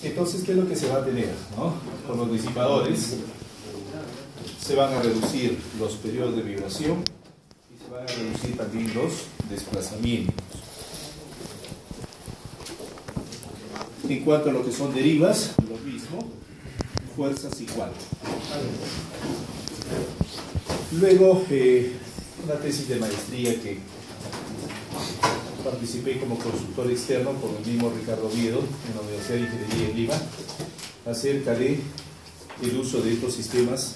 Entonces, ¿qué es lo que se va a tener, ¿no? Con los disipadores se van a reducir los periodos de vibración y se van a reducir también los desplazamientos. En cuanto a lo que son derivas, lo mismo, fuerzas igual. Luego, una tesis de maestría que participé como consultor externo con el mismo Ricardo Oviedo en la Universidad de Ingeniería de Lima acerca de el uso de estos sistemas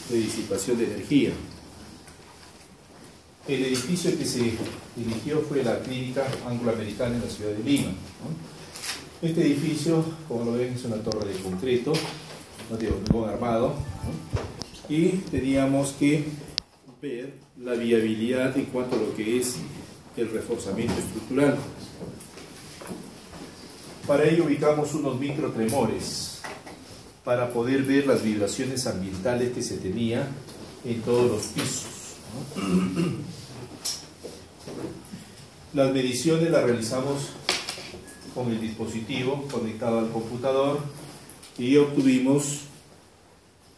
de disipación de energía. El edificio que se eligió fue la Clínica Angloamericana en la ciudad de Lima, ¿no? Este edificio, como lo ven, es una torre de concreto, no de hormigón armado, ¿no? Y teníamos que ver la viabilidad en cuanto a lo que es el reforzamiento estructural. Para ello ubicamos unos microtremores para poder ver las vibraciones ambientales que se tenía en todos los pisos, ¿no? Las mediciones las realizamos con el dispositivo conectado al computador y obtuvimos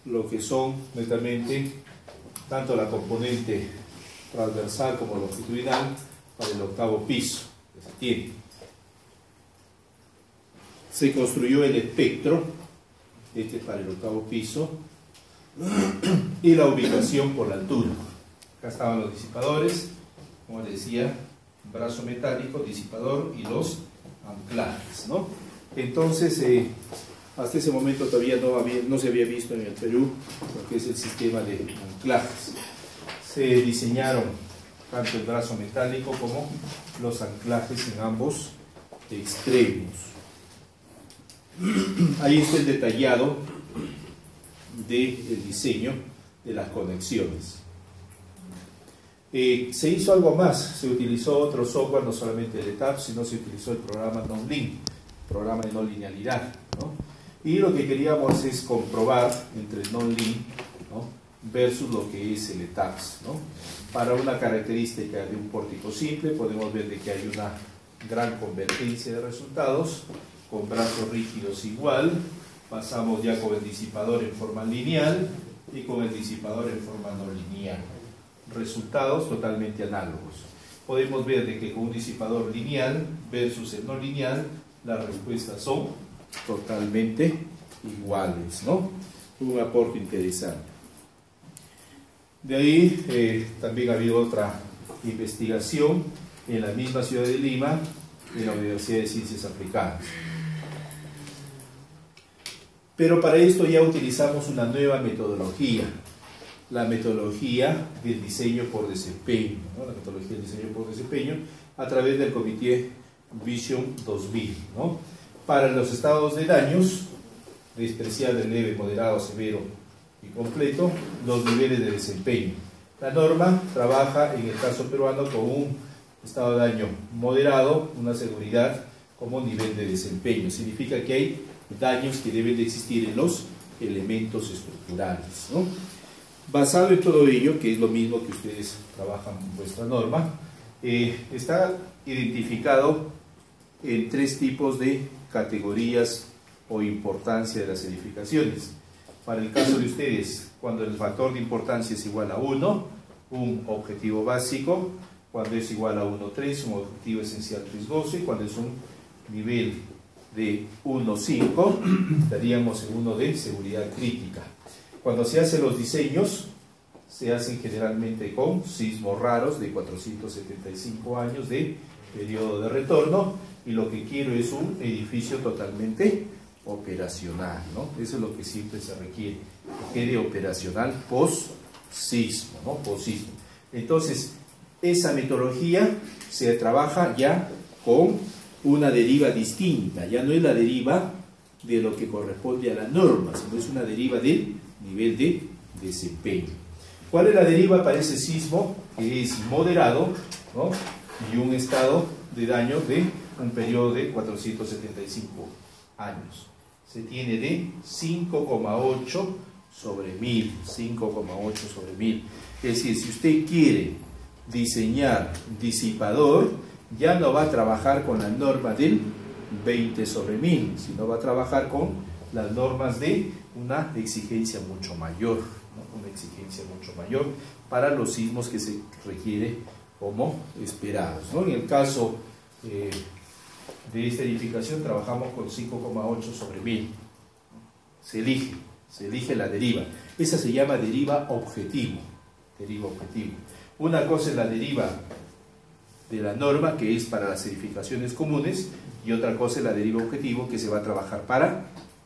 lo que son netamente tanto la componente transversal como longitudinal para el octavo piso que se tiene. Se construyó el espectro, este para el octavo piso, y la ubicación por la altura. Acá estaban los disipadores, como les decía, brazo metálico, disipador y los anclajes, ¿no? Entonces, hasta ese momento todavía no se había visto en el Perú lo que es el sistema de anclajes. Se diseñaron tanto el brazo metálico como los anclajes en ambos extremos. Ahí está el detallado del diseño de las conexiones. Se hizo algo más, se utilizó otro software, no solamente el ETAP, sino se utilizó el programa NonLink, programa de no linealidad, ¿no? Y lo que queríamos es comprobar entre el NonLink, ¿no?, versus lo que es el ETAPS, ¿no? Para una característica de un pórtico simple podemos ver de que hay una gran convergencia de resultados, con brazos rígidos igual, pasamos ya con el disipador en forma lineal y con el disipador en forma no lineal. Resultados totalmente análogos. Podemos ver de que con un disipador lineal versus el no lineal, las respuestas son totalmente iguales, ¿no? Un aporte interesante. De ahí también ha habido otra investigación en la misma ciudad de Lima, en la Universidad de Ciencias Aplicadas. Pero para esto ya utilizamos una nueva metodología, la metodología del diseño por desempeño, ¿no? La metodología del diseño por desempeño a través del Comité Vision 2000, ¿no? Para los estados de daños, despreciable, leve, moderado, severo y completo, los niveles de desempeño. La norma trabaja en el caso peruano con un estado de daño moderado, una seguridad como nivel de desempeño. Significa que hay daños que deben de existir en los elementos estructurales, ¿no? Basado en todo ello, que es lo mismo que ustedes trabajan en vuestra norma, está identificado en 3 tipos de categorías o importancia de las edificaciones. Para el caso de ustedes, cuando el factor de importancia es igual a 1, un objetivo básico; cuando es igual a 1,3, un objetivo esencial riesgoso; y cuando es un nivel de 1,5, estaríamos en uno de seguridad crítica. Cuando se hacen los diseños, se hacen generalmente con sismos raros de 475 años de periodo de retorno, y lo que quiero es un edificio totalmente operacional, ¿no? Eso es lo que siempre se requiere, que quede operacional post-sismo, ¿no? Post-sismo. Entonces, esa metodología se trabaja ya con una deriva distinta, ya no es la deriva de lo que corresponde a la norma, sino es una deriva del nivel de desempeño. ¿Cuál es la deriva para ese sismo? Que es moderado, ¿no?, y un estado de daño de un periodo de 475 años. Se tiene de 5,8 sobre 1000, 5,8 sobre 1000. Es decir, si usted quiere diseñar disipador, ya no va a trabajar con la norma del 20 sobre 1000, sino va a trabajar con las normas de una exigencia mucho mayor, ¿no? Una exigencia mucho mayor para los sismos que se requiere como esperados, ¿no? En el caso de esta edificación trabajamos con 5,8 sobre 1000. Se elige la deriva. Esa se llama deriva objetivo. Deriva objetivo. Una cosa es la deriva de la norma, que es para las edificaciones comunes, y otra cosa es la deriva objetivo, que se va a trabajar para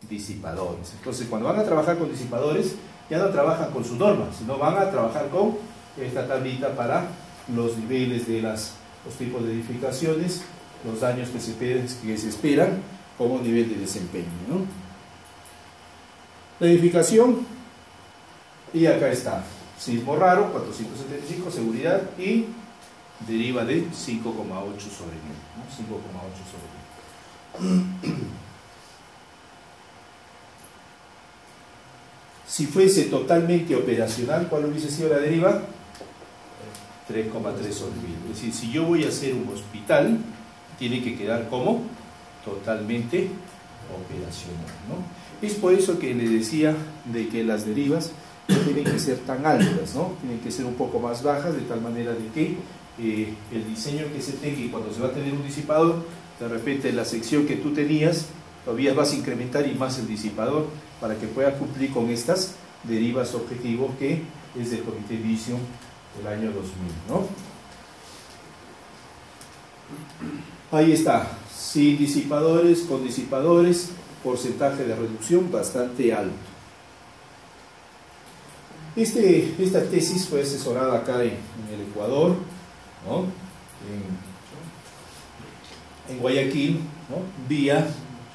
disipadores. Entonces, cuando van a trabajar con disipadores, ya no trabajan con su norma, sino van a trabajar con esta tablita para los niveles de los tipos de edificaciones, los daños que se esperan como nivel de desempeño, ¿no? La edificación, y acá está, sismo raro, 475, seguridad, y deriva de 5,8 sobre 1000, ¿no? 5,8 sobre 1000. Si fuese totalmente operacional, ¿cuál hubiese sido la deriva? 3,3 sobre 1000. Es decir, si yo voy a hacer un hospital, tiene que quedar como totalmente operacional, ¿no? Es por eso que le decía de que las derivas no tienen que ser tan altas, ¿no? Tienen que ser un poco más bajas, de tal manera de que el diseño que se tenga, y cuando se va a tener un disipador, de repente la sección que tú tenías, todavía vas a incrementar y más el disipador para que pueda cumplir con estas derivas objetivos que es del Comité Vision del año 2000, ¿no? Ahí está, sin disipadores, con disipadores, porcentaje de reducción bastante alto. Esta tesis fue asesorada acá en el Ecuador, ¿no? En Guayaquil, ¿no? Vía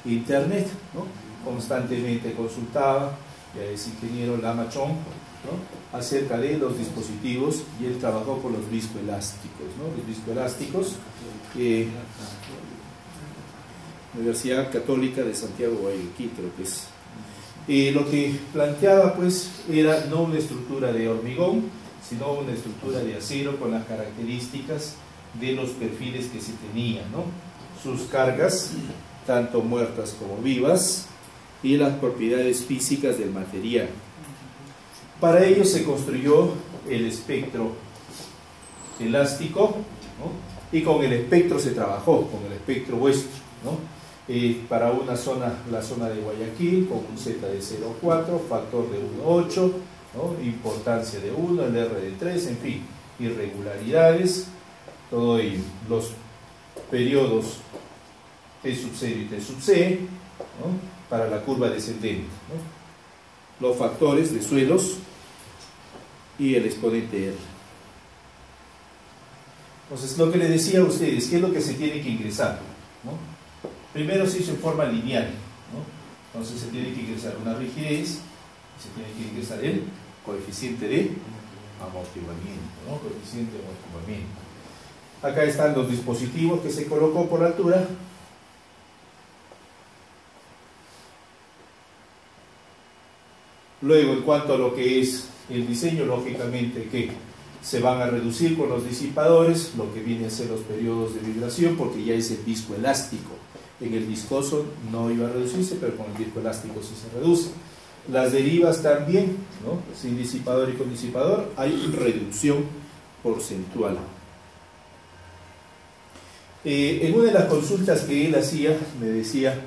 internet, ¿no? Constantemente consultaba, ya es ingeniero Lamachón, ¿no? Acerca de los dispositivos, y él trabajó con los viscoelásticos, ¿no? Los viscoelásticos, Universidad Católica de Santiago, Guayaquil, creo que es. Lo que planteaba pues era no una estructura de hormigón, sino una estructura de acero con las características de los perfiles que se tenían, ¿no? Sus cargas, tanto muertas como vivas, y las propiedades físicas del material. Para ello se construyó el espectro elástico, ¿no? Y con el espectro se trabajó, con el espectro vuestro, ¿no? Para una zona, la zona de Guayaquil, con un Z de 0,4, factor de 1,8, ¿no? Importancia de 1, el R de 3, en fin, irregularidades, todo ello. Los periodos T sub 0 y T sub C, ¿no? Para la curva descendente, ¿no? Los factores de suelos y el exponente R. Entonces, lo que les decía a ustedes, ¿qué es lo que se tiene que ingresar? ¿No? Primero se hizo en forma lineal, ¿no? Entonces se tiene que ingresar una rigidez, se tiene que ingresar el coeficiente de amortiguamiento, ¿no? Coeficiente de amortiguamiento. Acá están los dispositivos que se colocó por altura. Luego, en cuanto a lo que es el diseño, lógicamente que se van a reducir con los disipadores, lo que viene a ser los periodos de vibración, porque ya es el viscoelástico. En el viscoso no iba a reducirse, pero con el viscoelástico sí se reduce. Las derivas también, ¿no? Sin disipador y con disipador, hay reducción porcentual. En una de las consultas que él hacía, me decía,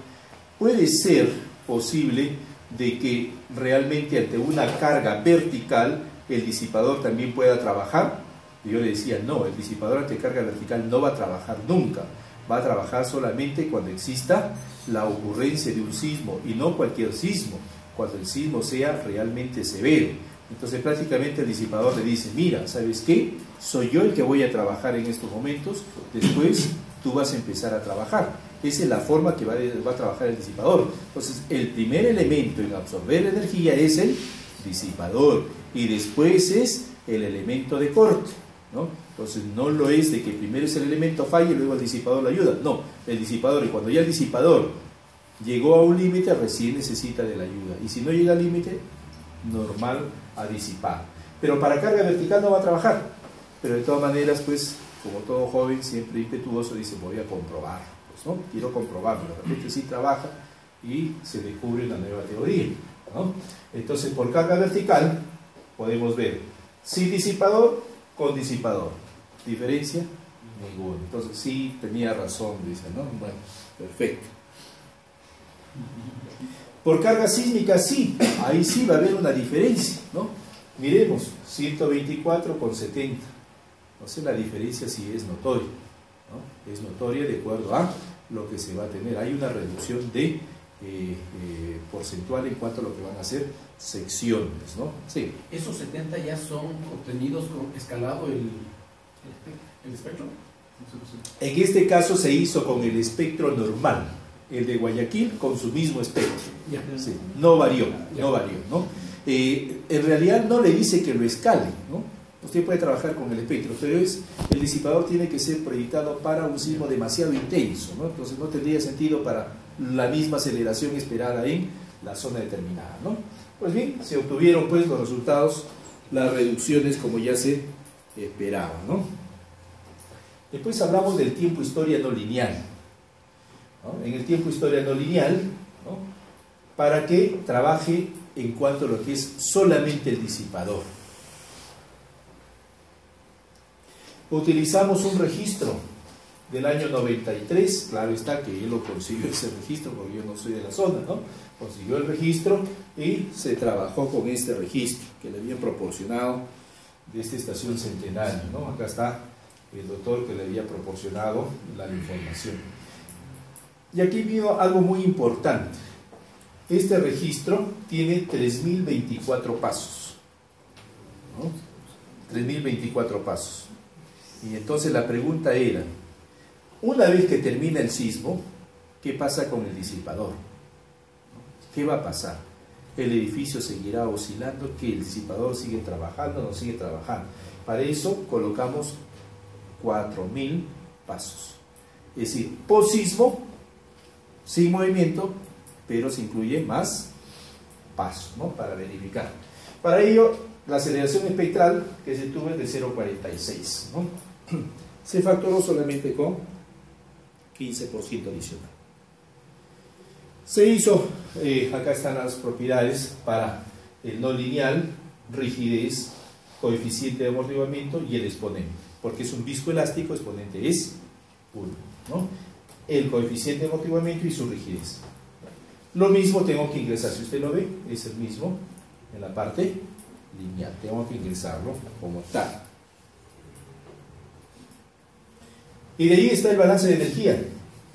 ¿puede ser posible de que realmente ante una carga vertical el disipador también pueda trabajar? Y yo le decía, no, el disipador ante carga vertical no va a trabajar nunca, va a trabajar solamente cuando exista la ocurrencia de un sismo, y no cualquier sismo, cuando el sismo sea realmente severo. Entonces prácticamente el disipador le dice, mira, ¿sabes qué? Soy yo el que voy a trabajar en estos momentos, después tú vas a empezar a trabajar. Esa es la forma que va a trabajar el disipador. Entonces el primer elemento en absorber energía es el disipador, y después es el elemento de corte, ¿no? Entonces no lo es de que primero es el elemento falla y luego el disipador le ayuda. No, el disipador, y cuando ya el disipador llegó a un límite, recién necesita de la ayuda, y si no llega al límite, normal a disipar. Pero para carga vertical no va a trabajar, pero de todas maneras, pues como todo joven siempre impetuoso dice, voy a comprobar, ¿no? Quiero comprobarlo, de repente sí trabaja y se descubre una nueva teoría, ¿no? Entonces, por carga vertical podemos ver sin disipador con disipador. ¿Diferencia? Ninguna. Entonces, sí tenía razón, dice, ¿no? Bueno, perfecto. Por carga sísmica, sí, ahí sí va a haber una diferencia, ¿no? Miremos, 124 con 70. Entonces, la diferencia sí es notoria, ¿no? Es notoria de acuerdo a lo que se va a tener. Hay una reducción de porcentual en cuanto a lo que van a ser secciones, ¿no? Sí. ¿Esos 70 ya son obtenidos con escalado el espectro? En este caso se hizo con el espectro normal, el de Guayaquil con su mismo espectro. Sí, no varió, ¿no? En realidad no le dice que lo escale, ¿no? Usted puede trabajar con el espectro, pero el disipador tiene que ser proyectado para un sismo demasiado intenso, ¿no? Entonces no tendría sentido para la misma aceleración esperada en la zona determinada, ¿no? Pues bien, se obtuvieron pues los resultados, las reducciones como ya se esperaba, ¿no? Después hablamos del tiempo historia no lineal, ¿no? En el tiempo historia no lineal, ¿no? Para que trabaje en cuanto a lo que es solamente el disipador. Utilizamos un registro del año 93, claro está que él lo consiguió ese registro porque yo no soy de la zona, ¿no? Consiguió el registro y se trabajó con este registro que le habían proporcionado de esta estación Centenario, ¿no? Acá está el doctor que le había proporcionado la información. Y aquí vino algo muy importante. Este registro tiene 3024 pasos, ¿no? 3024 pasos. Y entonces la pregunta era, una vez que termina el sismo, ¿qué pasa con el disipador? ¿Qué va a pasar? ¿El edificio seguirá oscilando? ¿Que el disipador sigue trabajando o no sigue trabajando? Para eso colocamos 4000 pasos. Es decir, post-sismo, sin movimiento, pero se incluye más pasos, ¿no? Para verificar. Para ello, la aceleración espectral que se tuvo es de 0,46, ¿no? Se factoró solamente con 15% adicional. Se hizo, acá están las propiedades para el no lineal, rigidez, coeficiente de amortiguamiento y el exponente. Porque es un viscoelástico, exponente es 1, ¿no? El coeficiente de amortiguamiento y su rigidez. Lo mismo tengo que ingresar, si usted lo ve, es el mismo en la parte lineal. Tengo que ingresarlo como tal. Y de ahí está el balance de energía.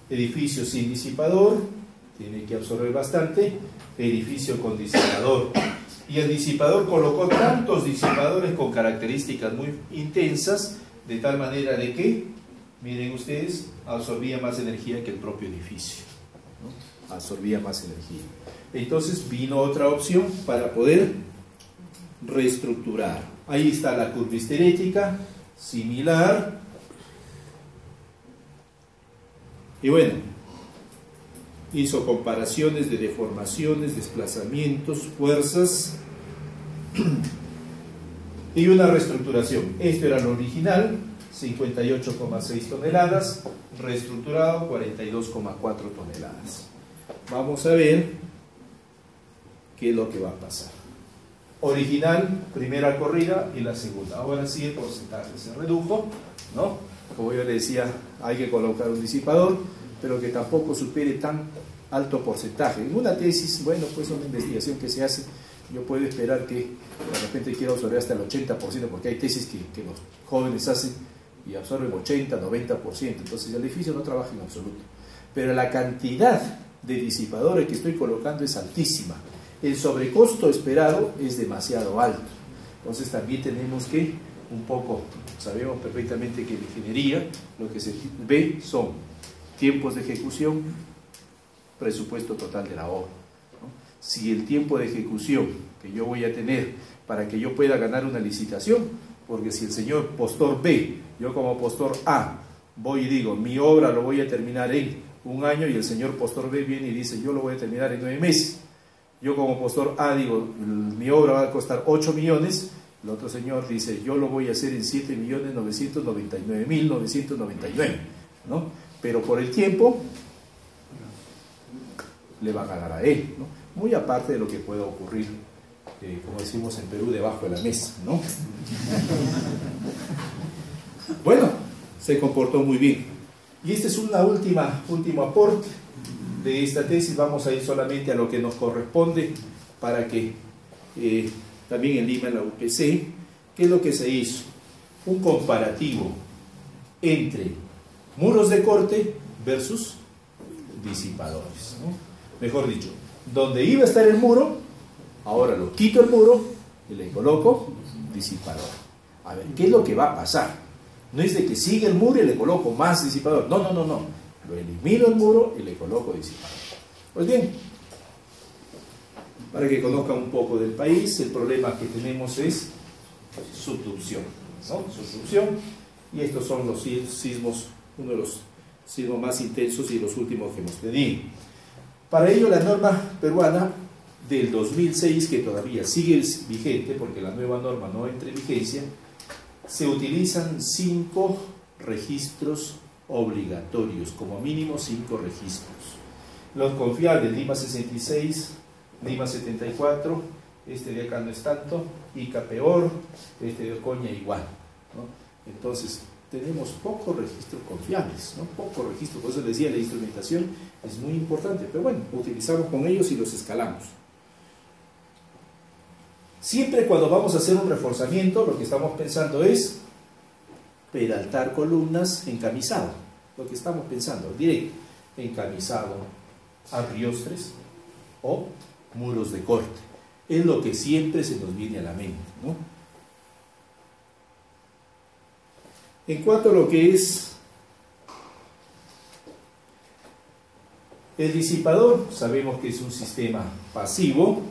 Edificio sin disipador, tiene que absorber bastante. Edificio con disipador. Y el disipador colocó tantos disipadores con características muy intensas, de tal manera de que, miren ustedes, absorbía más energía que el propio edificio, ¿no? Absorbía más energía. Entonces vino otra opción para poder reestructurar. Ahí está la curva histerética, similar. Y bueno, hizo comparaciones de deformaciones, desplazamientos, fuerzas y una reestructuración. Esto era lo original, 58,6 toneladas, reestructurado 42,4 toneladas. Vamos a ver qué es lo que va a pasar. Original, primera corrida y la segunda. Ahora sí el porcentaje se redujo, ¿no? Como yo le decía, hay que colocar un disipador, pero que tampoco supere tan alto porcentaje. En una tesis, bueno, pues una investigación que se hace, yo puedo esperar que de repente quiera absorber hasta el 80%, porque hay tesis que los jóvenes hacen y absorben 80, 90%, entonces el edificio no trabaja en absoluto. Pero la cantidad de disipadores que estoy colocando es altísima. El sobrecosto esperado es demasiado alto. Entonces también tenemos que un poco, sabemos perfectamente que en ingeniería lo que se ve son tiempos de ejecución, presupuesto total de la obra, ¿no? Si el tiempo de ejecución que yo voy a tener para que yo pueda ganar una licitación, porque si el señor postor B, yo como postor A, voy y digo, mi obra lo voy a terminar en un año, y el señor postor B viene y dice, yo lo voy a terminar en 9 meses. Yo como postor A digo, mi obra va a costar 8 millones, el otro señor dice, yo lo voy a hacer en 7.999.999, ¿no? Pero por el tiempo le van a dar a él, ¿no? Muy aparte de lo que pueda ocurrir, como decimos en Perú, debajo de la mesa, ¿no? Bueno, se comportó muy bien. Y este es último aporte de esta tesis. Vamos a ir solamente a lo que nos corresponde para que también en Lima, en la UPC, ¿qué es lo que se hizo? Un comparativo entre muros de corte versus disipadores, ¿no? Mejor dicho, donde iba a estar el muro, ahora lo quito el muro y le coloco disipador. A ver, ¿qué es lo que va a pasar? No es de que sigue el muro y le coloco más disipador. No. Lo elimino el muro y le coloco disipador. Pues bien, para que conozcan un poco del país, el problema que tenemos es subducción, ¿no? Subducción, y estos son los sismos, uno de los sismos más intensos y los últimos que hemos tenido. Para ello, la norma peruana del 2006, que todavía sigue vigente, porque la nueva norma no entra en vigencia, se utilizan 5 registros obligatorios, como mínimo 5 registros. Los confiables, Lima 66, Lima 74, este de acá no es tanto, Ica peor, este de Ocoña igual, ¿no? Entonces, tenemos pocos registros confiables, ¿no? Pocos registros, por eso les decía, la instrumentación es muy importante, pero bueno, utilizamos con ellos y los escalamos. Siempre cuando vamos a hacer un reforzamiento, lo que estamos pensando es peraltar columnas encamisado, lo que estamos pensando, directo, encamisado, arriostres o muros de corte, es lo que siempre se nos viene a la mente, ¿no? En cuanto a lo que es el disipador, sabemos que es un sistema pasivo,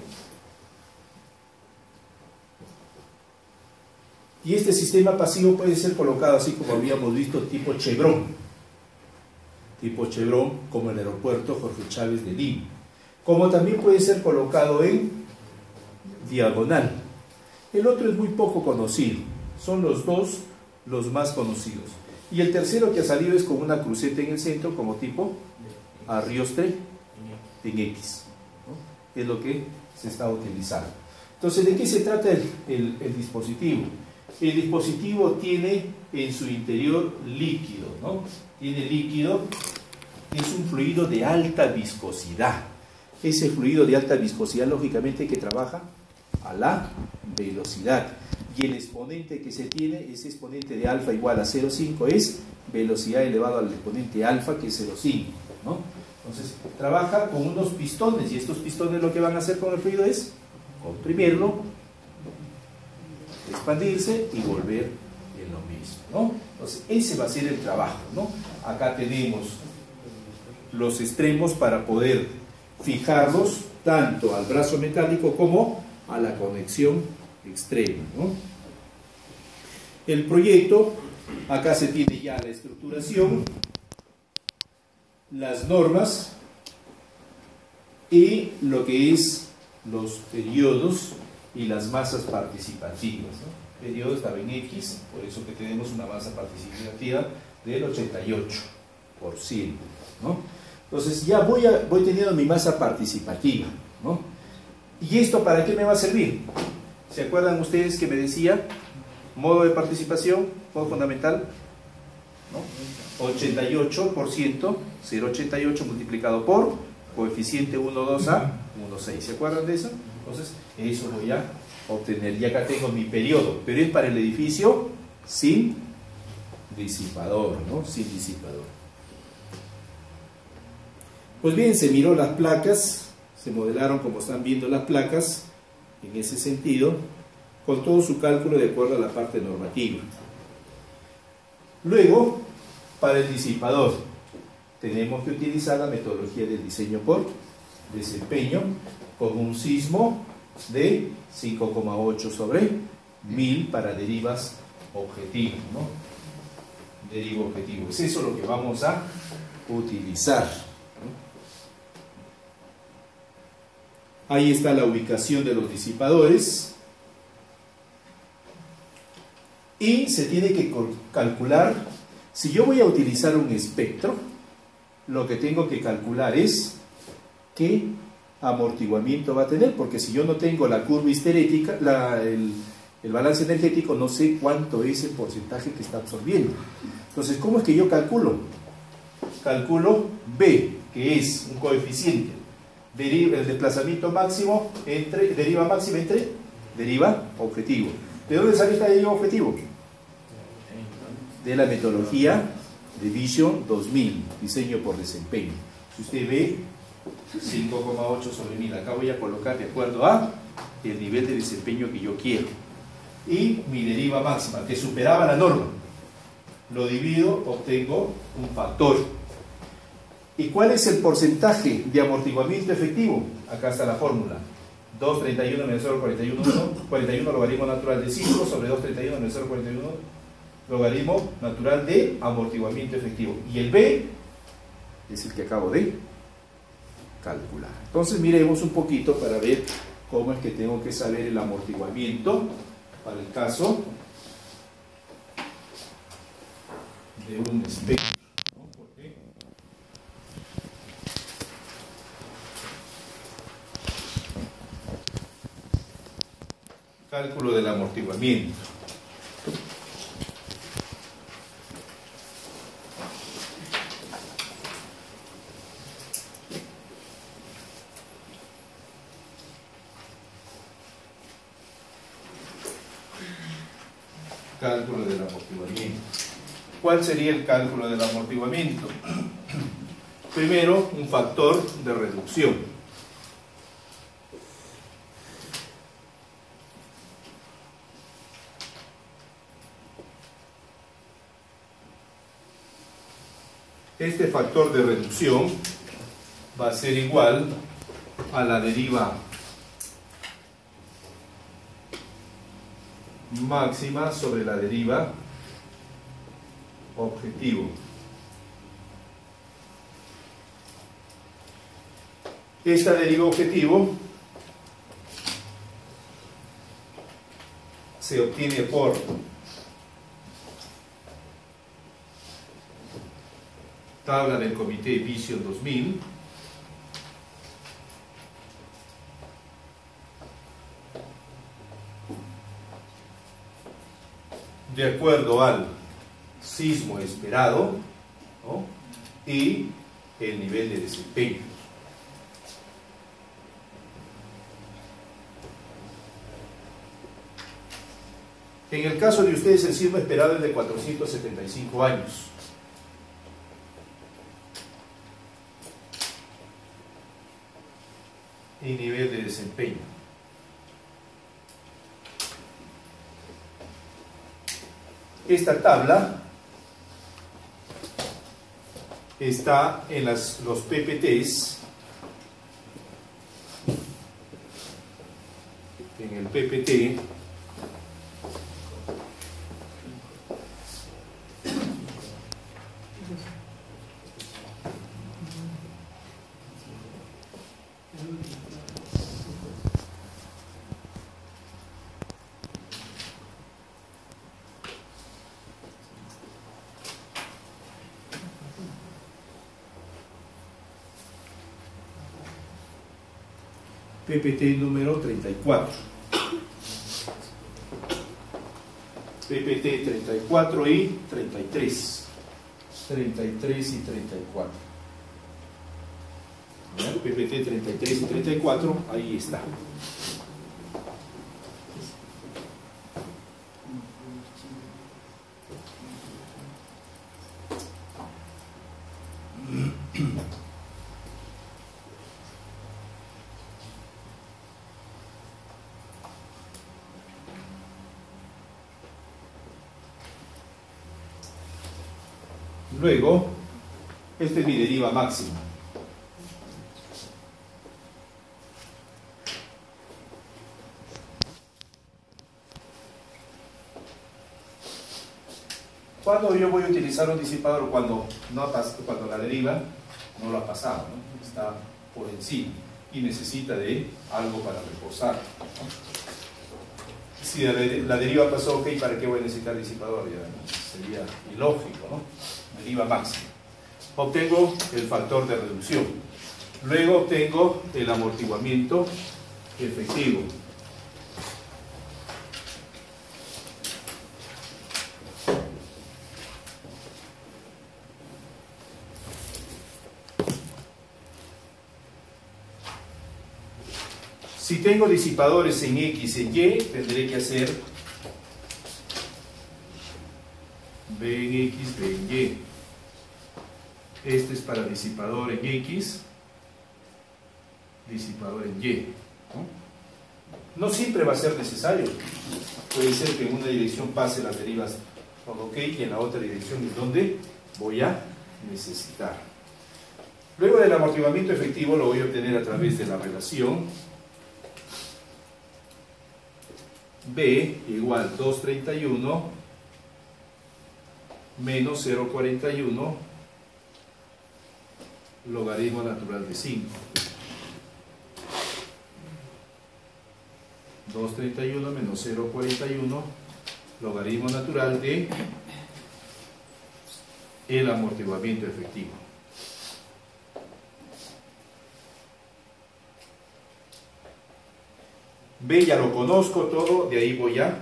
y este sistema pasivo puede ser colocado así como habíamos visto, tipo chevron, como el aeropuerto Jorge Chávez de Lima, como también puede ser colocado en diagonal. El otro es muy poco conocido, son los dos los más conocidos, y el tercero que ha salido es con una cruceta en el centro como tipo arriostre en X, ¿no? Es lo que se está utilizando. Entonces, ¿de qué se trata el dispositivo? El dispositivo tiene en su interior líquido, ¿no? Tiene líquido, es un fluido de alta viscosidad. Ese fluido de alta viscosidad, lógicamente, que trabaja a la velocidad. Y el exponente que se tiene, ese exponente de alfa igual a 0,5, es velocidad elevado al exponente alfa, que es 0,5, ¿no? Entonces, trabaja con unos pistones, y estos pistones lo que van a hacer con el fluido es comprimirlo, expandirse y volver en lo mismo, ¿no? Entonces, ese va a ser el trabajo, ¿no? Acá tenemos los extremos para poder fijarlos tanto al brazo metálico como a la conexión extrema, ¿no? El proyecto, acá se tiene ya la estructuración, las normas y lo que es los periodos y las masas participativas, ¿no? Periodo estaba en X, por eso que tenemos una masa participativa del 88%, ¿no? Entonces ya voy teniendo mi masa participativa, ¿no? ¿Y esto para qué me va a servir? ¿Se acuerdan ustedes que me decía modo de participación, modo fundamental? ¿No? 88%, 0,88 multiplicado por coeficiente 1,2 a 1,6. ¿Se acuerdan de eso? Entonces, eso voy a obtener. Y acá tengo mi periodo, pero es para el edificio sin disipador, ¿no? Sin disipador. Pues bien, se miró las placas, se modelaron como están viendo las placas, en ese sentido, con todo su cálculo de acuerdo a la parte normativa. Luego, para el disipador, tenemos que utilizar la metodología del diseño por desempeño, con un sismo de 5,8 sobre 1000 para derivas objetivos, ¿no? Deriva objetivo. Es eso lo que vamos a utilizar, ¿no? Ahí está la ubicación de los disipadores. Y se tiene que calcular, si yo voy a utilizar un espectro, lo que tengo que calcular es ¿qué amortiguamiento va a tener? Porque si yo no tengo la curva histerética, el balance energético, no sé cuánto es el porcentaje que está absorbiendo. Entonces, ¿cómo es que yo calculo? Calculo B, que es un coeficiente, el desplazamiento máximo entre deriva máxima entre deriva objetivo. ¿De dónde sale esta deriva objetivo? De la metodología de Vision 2000, diseño por desempeño. Si usted ve, 5,8 sobre 1000, acá voy a colocar de acuerdo a el nivel de desempeño que yo quiero. Y mi deriva máxima, que superaba la norma, lo divido, obtengo un factor. ¿Y cuál es el porcentaje de amortiguamiento efectivo? Acá está la fórmula. 231 menos 0,41, 41 logaritmo natural de 5 sobre 231 menos 0,41 logaritmo natural de amortiguamiento efectivo. Y el B es el que acabo de calcular. Entonces miremos un poquito para ver cómo es que tengo que saber el amortiguamiento para el caso de un espectro. Cálculo del amortiguamiento. Cálculo del amortiguamiento. ¿Cuál sería el cálculo del amortiguamiento? Primero, un factor de reducción. Este factor de reducción va a ser igual a la deriva máxima sobre la deriva objetivo. Esta deriva objetivo se obtiene por tabla del comité Vision 2000, de acuerdo al sismo esperado, ¿no?, y el nivel de desempeño. En el caso de ustedes, el sismo esperado es de 475 años. Y nivel de desempeño. Esta tabla está en los PPTs. En el PPT PPT número 34. PPT 34 y 33. 33 y 34. ¿Ya? PPT 33 y 34, ahí está. Luego, esta es mi deriva máxima. ¿Cuándo yo voy a utilizar un disipador? Cuando la deriva no lo ha pasado, ¿no?, está por encima y necesita de algo para reposar, ¿no? Si la deriva pasó, ok, ¿para qué voy a necesitar disipador? Ya sería ilógico, ¿no? Deriva máxima. Obtengo el factor de reducción. Luego obtengo el amortiguamiento efectivo. Si tengo disipadores en X y en Y, tendré que hacer B en X, B en Y. Este es para disipador en X, disipador en Y. No siempre va a ser necesario. Puede ser que en una dirección pase las derivas todo ok y en la otra dirección es donde voy a necesitar. Luego del amortiguamiento efectivo lo voy a obtener a través de la relación B igual 231 menos 0,41 logaritmo natural de 5. 231 menos 0,41 logaritmo natural de el amortiguamiento efectivo. B ya lo conozco todo, de ahí voy a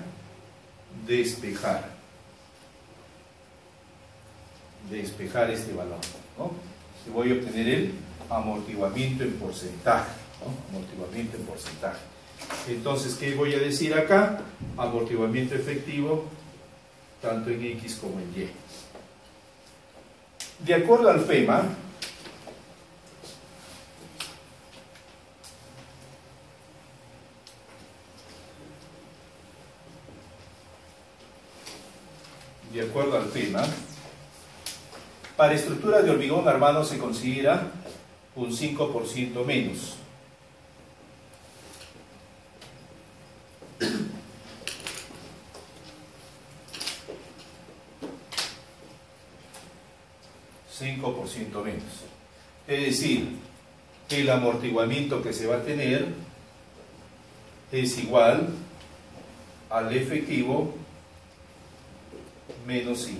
despejar este valor, ¿no? Y voy a obtener el amortiguamiento en porcentaje, ¿no? Amortiguamiento en porcentaje. Entonces, ¿qué voy a decir acá? Amortiguamiento efectivo tanto en X como en Y. De acuerdo al FEMA, para estructura de hormigón armado se considera un 5% menos. menos. Es decir, el amortiguamiento que se va a tener es igual al efectivo menos 5.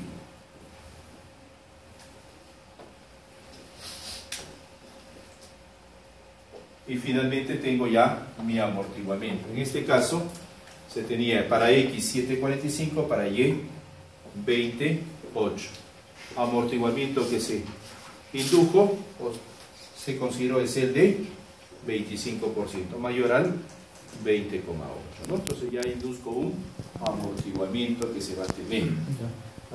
Y finalmente tengo ya mi amortiguamiento. En este caso se tenía para X 7,45, para Y 28. Amortiguamiento que se indujo o se consideró es el de 25%, mayor al 20,8, ¿no? Entonces ya induzco un amortiguamiento que se va a tener.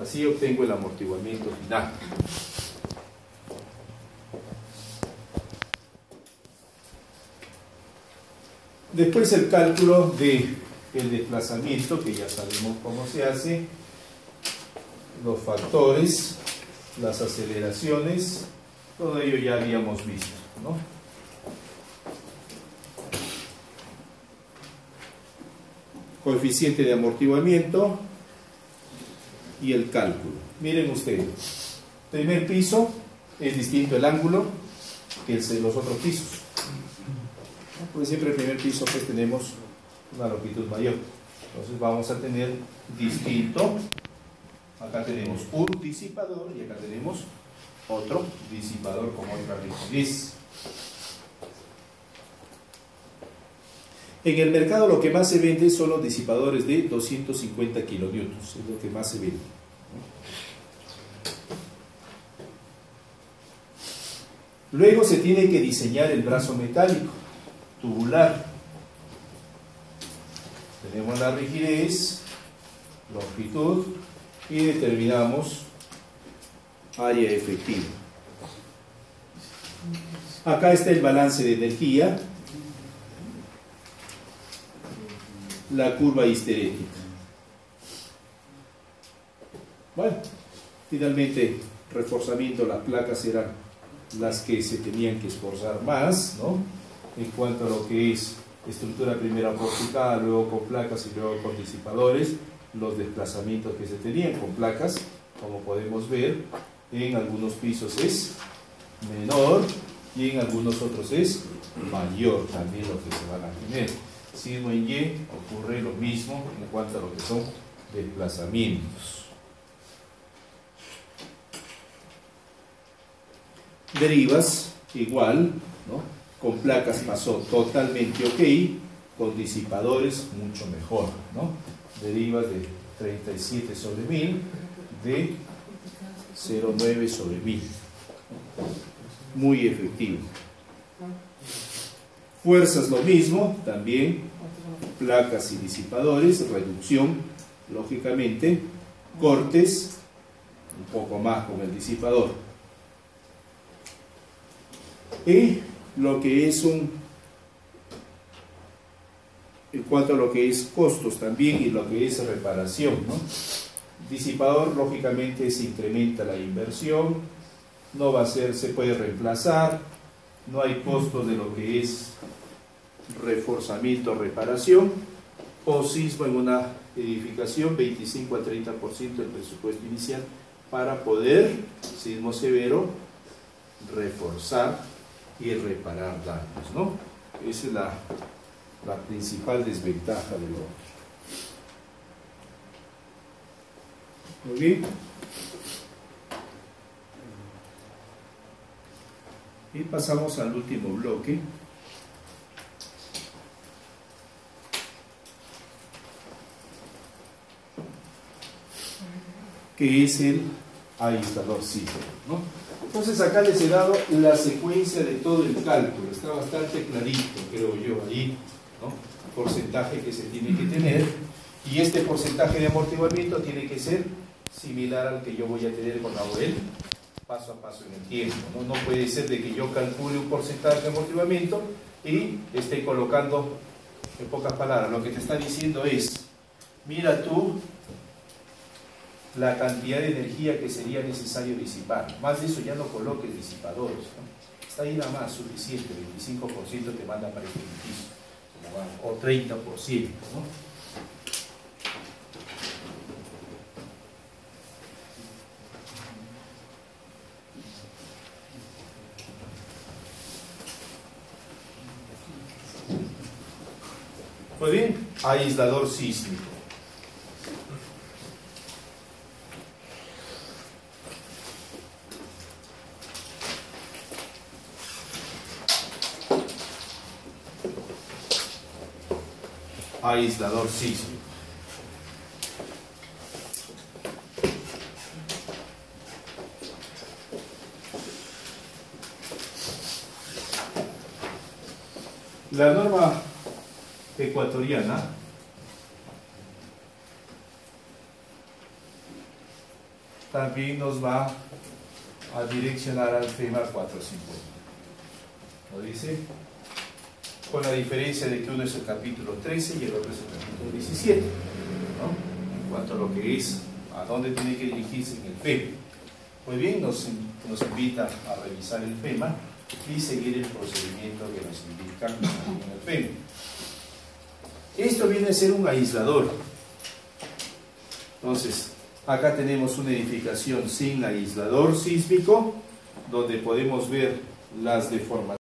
Así obtengo el amortiguamiento final. Después el cálculo del desplazamiento, que ya sabemos cómo se hace, los factores, las aceleraciones, todo ello ya habíamos visto, ¿no? Coeficiente de amortiguamiento y el cálculo. Miren ustedes, primer piso es distinto el ángulo que los otros pisos. Porque siempre el primer piso pues tenemos una longitud mayor. Entonces vamos a tener distinto. Acá tenemos un disipador y acá tenemos otro disipador con otra rigidez. En el mercado lo que más se vende son los disipadores de 250 kilonewtons, es lo que más se vende. Luego se tiene que diseñar el brazo metálico, tubular. Tenemos la rigidez, longitud y determinamos área efectiva. Acá está el balance de energía, la curva histerética. Bueno, finalmente reforzamiento, las placas eran las que se tenían que esforzar más, ¿no? En cuanto a lo que es estructura primero porticada, luego con placas y luego con disipadores, los desplazamientos que se tenían con placas, como podemos ver, en algunos pisos es menor y en algunos otros es mayor también lo que se van a tener. Sino en Y ocurre lo mismo en cuanto a lo que son desplazamientos. Derivas igual ¿no? Con placas pasó totalmente ok, con disipadores mucho mejor, ¿no? Deriva de 37 sobre 1000 de 0,9 sobre 1000. Muy efectivo. Fuerzas lo mismo, también placas y disipadores, reducción, lógicamente, cortes, un poco más con el disipador. Y lo que es en cuanto a lo que es costos también y lo que es reparación, ¿no? Disipador, lógicamente, se incrementa la inversión, no va a ser, se puede reemplazar, no hay costos de lo que es reforzamiento, reparación, o sismo en una edificación, 25 al 30% del presupuesto inicial para poder, sismo severo, reforzar y reparar daños, ¿no? Esa es la principal desventaja de lo otro. Muy bien. Y pasamos al último bloque, que es el aislador sísmico, ¿no? Entonces acá les he dado la secuencia de todo el cálculo, está bastante clarito, creo yo, ahí, ¿no? Porcentaje que se tiene que tener, y este porcentaje de amortiguamiento tiene que ser similar al que yo voy a tener con la OEL, paso a paso en el tiempo, ¿no? No puede ser de que yo calcule un porcentaje de amortiguamiento y esté colocando, en pocas palabras, lo que te está diciendo es, mira tú la cantidad de energía que sería necesario disipar. Más de eso ya no coloques disipadores, ¿no? Está ahí nada más suficiente, 25% te manda para este edificio, o 30%, ¿no? Pues bien, aislador sísmico. Aislador sísmico. La norma ecuatoriana también nos va a direccionar al FEMA 450. ¿Lo dice? Con la diferencia de que uno es el capítulo 13 y el otro es el capítulo 17, ¿no? En cuanto a lo que es, a dónde tiene que dirigirse en el FEMA. Pues bien, nos invita a revisar el FEMA y seguir el procedimiento que nos indica en el FEMA. Esto viene a ser un aislador. Entonces, acá tenemos una edificación sin aislador sísmico, donde podemos ver las deformaciones